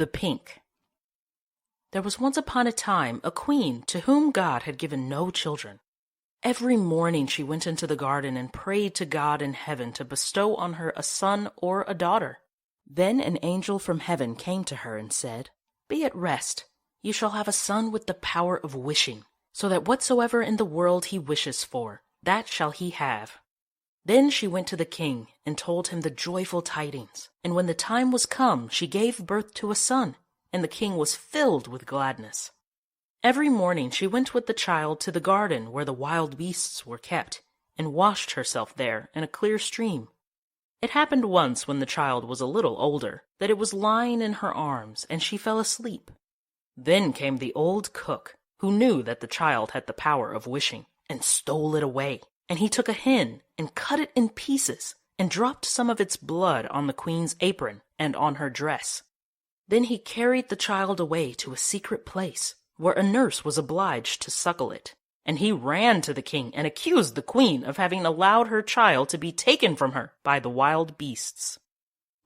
The Pink. There was once upon a time a queen to whom God had given no children. Every morning she went into the garden and prayed to God in heaven to bestow on her a son or a daughter. Then an angel from heaven came to her and said, "Be at rest. You shall have a son with the power of wishing, so that whatsoever in the world he wishes for, that shall he have." Then she went to the king and told him the joyful tidings, and when the time was come, she gave birth to a son, and the king was filled with gladness. Every morning she went with the child to the garden where the wild beasts were kept, and washed herself there in a clear stream. It happened once when the child was a little older, that it was lying in her arms, and she fell asleep. Then came the old cook, who knew that the child had the power of wishing, and stole it away. And he took a hen and cut it in pieces and dropped some of its blood on the queen's apron and on her dress. Then he carried the child away to a secret place where a nurse was obliged to suckle it. And he ran to the king and accused the queen of having allowed her child to be taken from her by the wild beasts.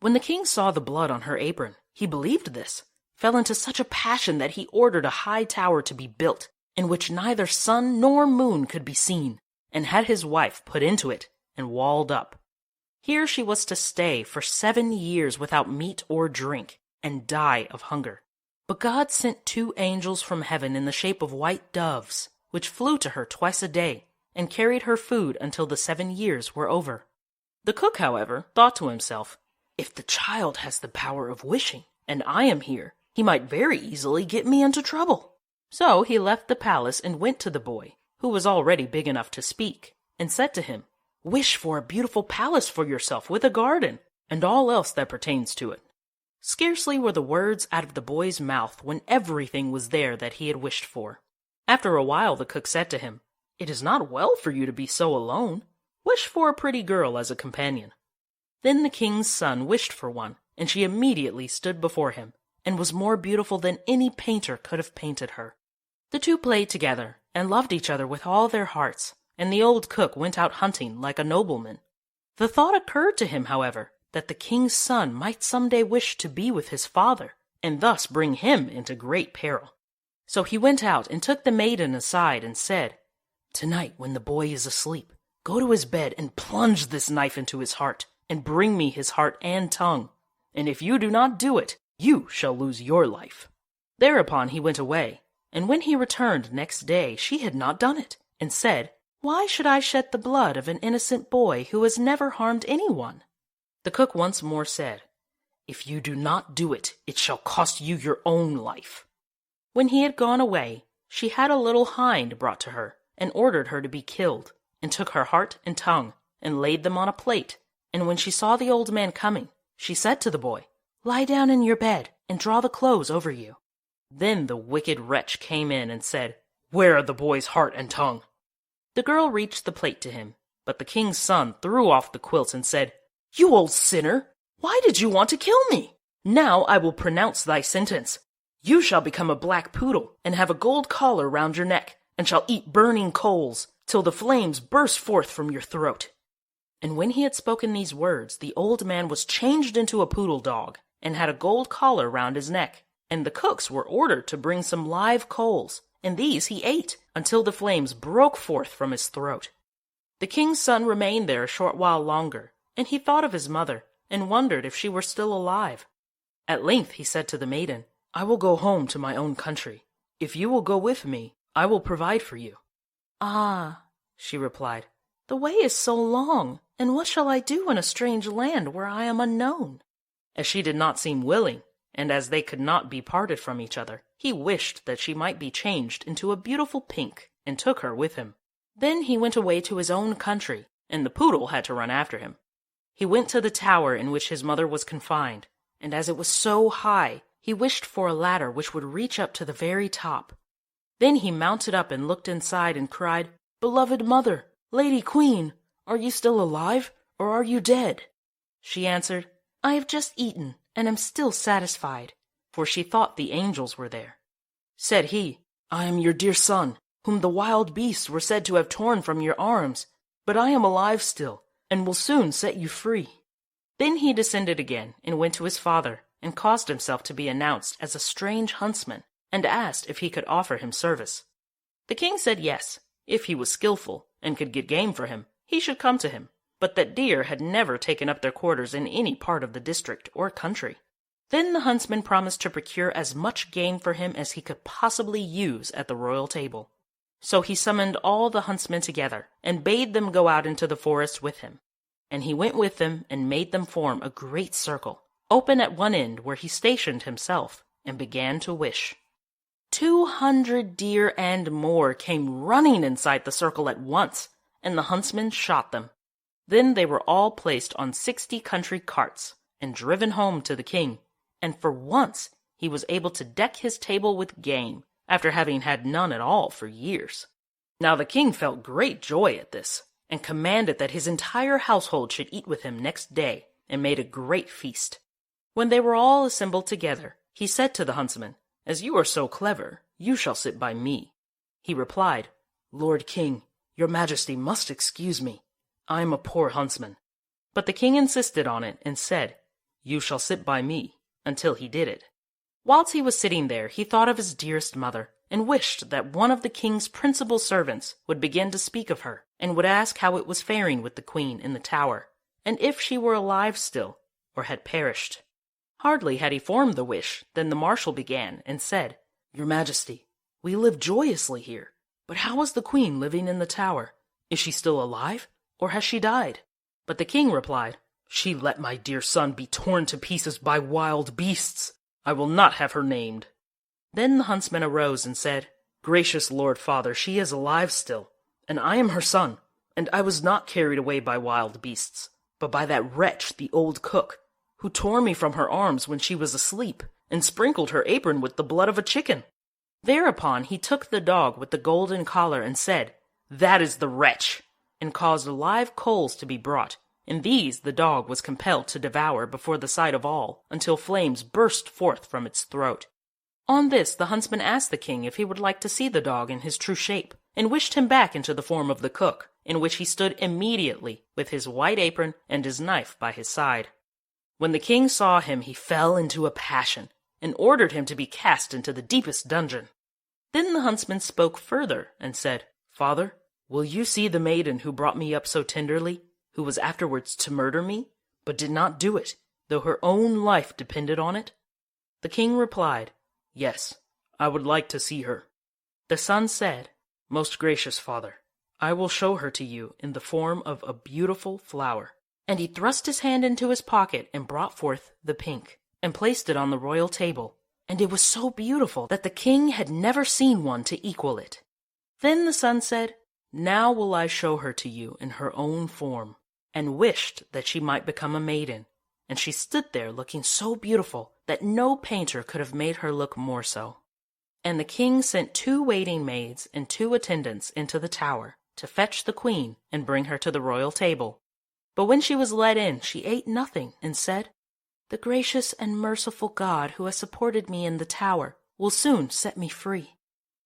When the king saw the blood on her apron, he believed this, fell into such a passion that he ordered a high tower to be built, in which neither sun nor moon could be seen, and had his wife put into it and walled up. Here she was to stay for 7 years without meat or drink, and die of hunger. But God sent 2 angels from heaven in the shape of white doves, which flew to her twice a day, and carried her food until the 7 years were over. The cook, however, thought to himself, "If the child has the power of wishing, and I am here, he might very easily get me into trouble." So he left the palace and went to the boy, who was already big enough to speak, and said to him, "Wish for a beautiful palace for yourself with a garden, and all else that pertains to it." Scarcely were the words out of the boy's mouth when everything was there that he had wished for. After a while the cook said to him, "It is not well for you to be so alone. Wish for a pretty girl as a companion." Then the king's son wished for one, and she immediately stood before him, and was more beautiful than any painter could have painted her. The 2 played together, and loved each other with all their hearts, and the old cook went out hunting like a nobleman. The thought occurred to him, however, that the king's son might some day wish to be with his father, and thus bring him into great peril. So he went out and took the maiden aside and said, "Tonight, when the boy is asleep, go to his bed and plunge this knife into his heart, and bring me his heart and tongue. And if you do not do it, you shall lose your life." Thereupon he went away. And when he returned next day, she had not done it, and said, "Why should I shed the blood of an innocent boy who has never harmed anyone?" The cook once more said, "If you do not do it, it shall cost you your own life." When he had gone away, she had a little hind brought to her, and ordered her to be killed, and took her heart and tongue, and laid them on a plate. And when she saw the old man coming, she said to the boy, "Lie down in your bed, and draw the clothes over you." Then the wicked wretch came in and said, "Where are the boy's heart and tongue?" The girl reached the plate to him, but the king's son threw off the quilt and said, "You old sinner! Why did you want to kill me? Now I will pronounce thy sentence. You shall become a black poodle, and have a gold collar round your neck, and shall eat burning coals, till the flames burst forth from your throat." And when he had spoken these words, the old man was changed into a poodle dog, and had a gold collar round his neck. And the cooks were ordered to bring some live coals, and these he ate, until the flames broke forth from his throat. The king's son remained there a short while longer, and he thought of his mother, and wondered if she were still alive. At length he said to the maiden, "I will go home to my own country. If you will go with me, I will provide for you." "Ah," she replied, "the way is so long, and what shall I do in a strange land where I am unknown?" As she did not seem willing, and as they could not be parted from each other, he wished that she might be changed into a beautiful pink, and took her with him. Then he went away to his own country, and the poodle had to run after him. He went to the tower in which his mother was confined, and as it was so high, he wished for a ladder which would reach up to the very top. Then he mounted up and looked inside and cried, "Beloved mother, Lady Queen, are you still alive, or are you dead?" She answered, "I have just eaten, and am still satisfied," for she thought the angels were there. Said he, "I am your dear son, whom the wild beasts were said to have torn from your arms, but I am alive still, and will soon set you free." Then he descended again, and went to his father, and caused himself to be announced as a strange huntsman, and asked if he could offer him service. The king said yes, if he was skillful and could get game for him, he should come to him, but that deer had never taken up their quarters in any part of the district or country. Then the huntsman promised to procure as much game for him as he could possibly use at the royal table. So he summoned all the huntsmen together, and bade them go out into the forest with him. And he went with them and made them form a great circle, open at one end where he stationed himself, and began to wish. 200 deer and more came running inside the circle at once, and the huntsman shot them. Then they were all placed on 60 country carts, and driven home to the king, and for once he was able to deck his table with game, after having had none at all for years. Now the king felt great joy at this, and commanded that his entire household should eat with him next day, and made a great feast. When they were all assembled together, he said to the huntsman, "As you are so clever, you shall sit by me." He replied, "Lord King, your majesty must excuse me. I am a poor huntsman." But the king insisted on it, and said, "You shall sit by me," until he did it. Whilst he was sitting there, he thought of his dearest mother, and wished that one of the king's principal servants would begin to speak of her, and would ask how it was faring with the queen in the tower, and if she were alive still, or had perished. Hardly had he formed the wish than the marshal began, and said, "Your majesty, we live joyously here, but how is the queen living in the tower? Is she still alive, or has she died?" But the king replied, "She let my dear son be torn to pieces by wild beasts. I will not have her named." Then the huntsman arose and said, "Gracious Lord Father, she is alive still, and I am her son, and I was not carried away by wild beasts, but by that wretch, the old cook, who tore me from her arms when she was asleep, and sprinkled her apron with the blood of a chicken." Thereupon he took the dog with the golden collar and said, "That is the wretch," and caused live coals to be brought, and these the dog was compelled to devour before the sight of all, until flames burst forth from its throat. On this the huntsman asked the king if he would like to see the dog in his true shape, and wished him back into the form of the cook, in which he stood immediately, with his white apron and his knife by his side. When the king saw him, he fell into a passion, and ordered him to be cast into the deepest dungeon. Then the huntsman spoke further, and said, "Father, will you see the maiden who brought me up so tenderly, who was afterwards to murder me, but did not do it, though her own life depended on it?" The king replied, "Yes, I would like to see her." The son said, "Most gracious father, I will show her to you in the form of a beautiful flower." And he thrust his hand into his pocket and brought forth the pink, and placed it on the royal table, and it was so beautiful that the king had never seen one to equal it. Then the son said, "Now will I show her to you in her own form," and wished that she might become a maiden, and she stood there looking so beautiful that no painter could have made her look more so. And the king sent 2 waiting maids and 2 attendants into the tower to fetch the queen and bring her to the royal table. But when she was led in, she ate nothing, and said, "The gracious and merciful God who has supported me in the tower will soon set me free."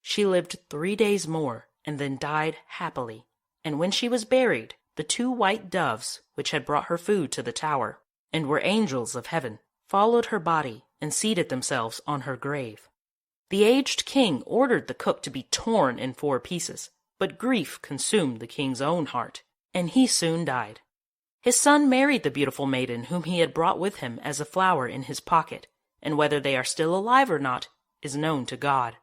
She lived 3 days more, and then died happily. And when she was buried, the 2 white doves, which had brought her food to the tower, and were angels of heaven, followed her body and seated themselves on her grave. The aged king ordered the cook to be torn in 4 pieces, but grief consumed the king's own heart, and he soon died. His son married the beautiful maiden whom he had brought with him as a flower in his pocket, and whether they are still alive or not is known to God.